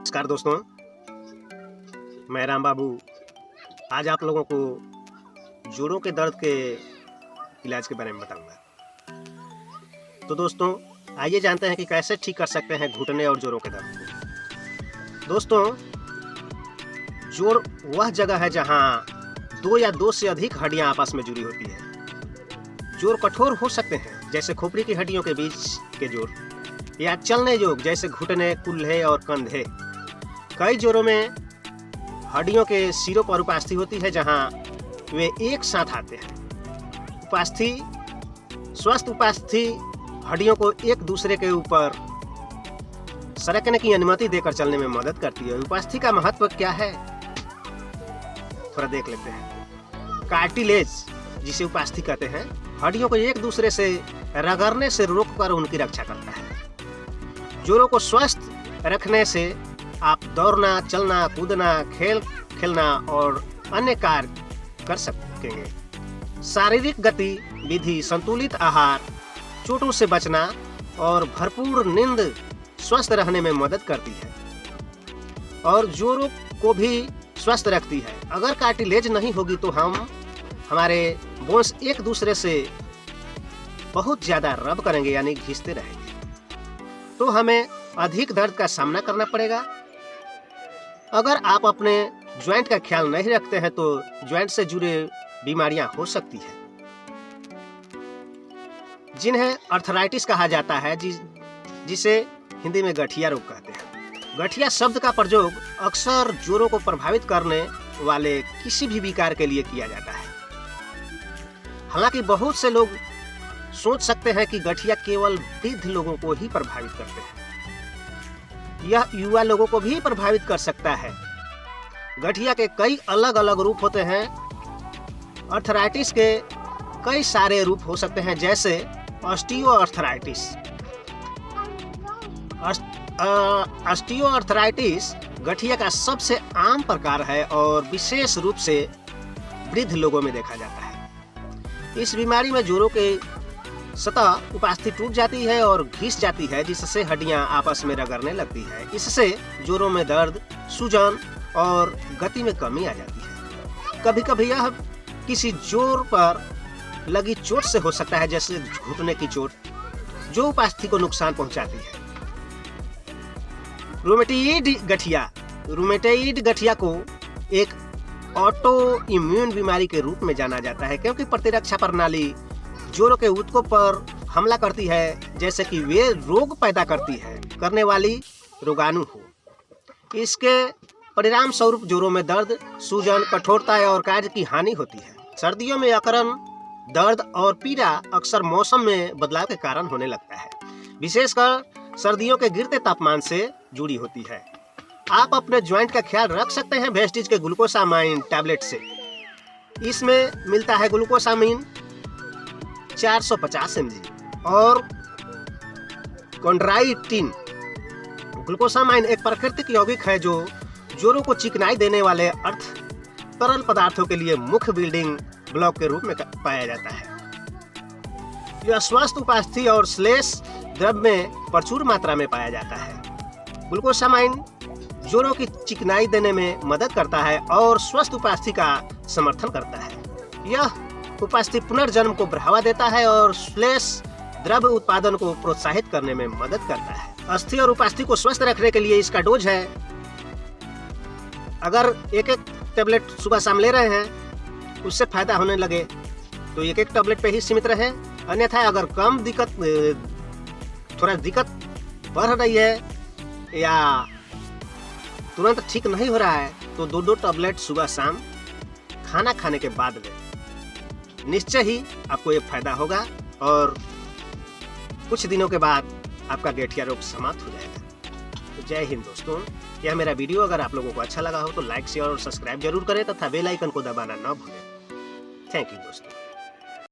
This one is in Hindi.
नमस्कार दोस्तों, मैं राम बाबू आज आप लोगों को जोड़ों के दर्द के इलाज के बारे में बताऊंगा। तो दोस्तों आइए जानते हैं कि कैसे ठीक कर सकते हैं घुटने और जोड़ों के दर्द को। दोस्तों, जोड़ वह जगह है जहां दो या दो से अधिक हड्डियां आपस में जुड़ी होती है। जोड़ कठोर हो सकते हैं जैसे खोपड़ी की हड्डियों के बीच के जोड़, या चलने योग्य जैसे घुटने, कुल्हे और कंधे। कई जोड़ों में हड्डियों के सिरों पर उपास्थि होती है जहां वे एक साथ आते हैं। स्वस्थ उपास्थि हड्डियों को एक दूसरे के ऊपर सरकने की अनुमति देकर चलने में मदद करती है। उपास्थि का महत्व क्या है, थोड़ा देख लेते हैं। कार्टिलेज, जिसे उपास्थि कहते हैं, हड्डियों को एक दूसरे से रगड़ने से रोककर उनकी रक्षा करता है। जोड़ों को स्वस्थ रखने से आप दौड़ना, चलना, कूदना, खेल खेलना और अन्य कार्य कर सकेंगे। शारीरिक गतिविधि, संतुलित आहार, चोटों से बचना और भरपूर नींद स्वस्थ रहने में मदद करती है और जोड़ों को भी स्वस्थ रखती है। अगर कार्टिलेज नहीं होगी तो हमारे बोन्स एक दूसरे से बहुत ज्यादा रब करेंगे, यानी घिसते रहेंगे, तो हमें अधिक दर्द का सामना करना पड़ेगा। अगर आप अपने ज्वाइंट का ख्याल नहीं रखते हैं तो ज्वाइंट से जुड़े बीमारियां हो सकती है, जिन्हें अर्थराइटिस कहा जाता है, जिसे हिंदी में गठिया रोग कहते हैं। गठिया शब्द का प्रयोग अक्सर जोड़ों को प्रभावित करने वाले किसी भी विकार के लिए किया जाता है। हालांकि बहुत से लोग सोच सकते हैं कि गठिया केवल वृद्ध लोगों को ही प्रभावित करते हैं। यह युवा लोगों को भी प्रभावित कर सकता है। गठिया के कई अलग अलग रूप होते हैं। अर्थराइटिस के कई सारे रूप हो सकते हैं, जैसे ऑस्टियोआर्थराइटिस। ऑस्टियोआर्थराइटिस गठिया का सबसे आम प्रकार है और विशेष रूप से वृद्ध लोगों में देखा जाता है। इस बीमारी में जोड़ों के सतह उपास्थि टूट जाती है और घिस जाती है, जिससे हड्डियां आपस में रगड़ने लगती है। इससे जोड़ों में दर्द, सूजन और गति में कमी आ जाती है। कभी कभी यह किसी जोड़ पर लगी चोट से हो सकता है, जैसे घुटने की चोट, जो उपास्थि को नुकसान पहुंचाती है। रूमेटॉइड गठिया को एक ऑटो इम्यून बीमारी के रूप में जाना जाता है, क्योंकि प्रतिरक्षा प्रणाली जोड़ों के ऊतकों पर हमला करती है, जैसे कि वे रोग पैदा करने वाली रोगाणु हो। इसके परिणाम स्वरूप जोड़ों में दर्द, सूजन, कठोरता और कार्य की हानि होती है। सर्दियों में अकरन दर्द और पीड़ा अक्सर मौसम में बदलाव के कारण होने लगता है, विशेषकर सर्दियों के गिरते तापमान से जुड़ी होती है। आप अपने ज्वाइंट का ख्याल रख सकते हैं वेस्टिज के ग्लूकोसामाइन टैबलेट से। इसमें मिलता है ग्लूकोसामाइन 450 mg और कॉन्ड्राइटिन। ग्लूकोसामाइन एक प्राकृतिक यौगिक है जो जोड़ों को चिकनाई देने वाले तरल पदार्थों के लिए मुख्य बिल्डिंग ब्लॉक के रूप में पाया जाता है। यह स्वस्थ उपास्थि और श्लेष द्रव्य में प्रचुर मात्रा में पाया जाता है। ग्लूकोसामाइन जोड़ों की चिकनाई देने में मदद करता है और स्वस्थ उपास्थि का समर्थन करता है। यह उपास्थि पुनर्जन्म को बढ़ावा देता है और श्लेष द्रव्य उत्पादन को प्रोत्साहित करने में मदद करता है। अस्थि और उपास्थि को स्वस्थ रखने के लिए इसका डोज है, अगर एक टेबलेट सुबह शाम ले रहे हैं, उससे फायदा होने लगे तो एक टेबलेट पे ही सीमित रहे। अन्यथा अगर थोड़ा दिक्कत बढ़ रही है या तुरंत ठीक नहीं हो रहा है तो 2 टेबलेट सुबह शाम खाना खाने के बाद लें। निश्चय ही आपको ये फायदा होगा और कुछ दिनों के बाद आपका गठिया रोग समाप्त हो जाएगा। तो जय हिंद दोस्तों, यह मेरा वीडियो अगर आप लोगों को अच्छा लगा हो तो लाइक, शेयर और सब्सक्राइब जरूर करें तथा बेल आइकन को दबाना न भूलें। थैंक यू दोस्तों।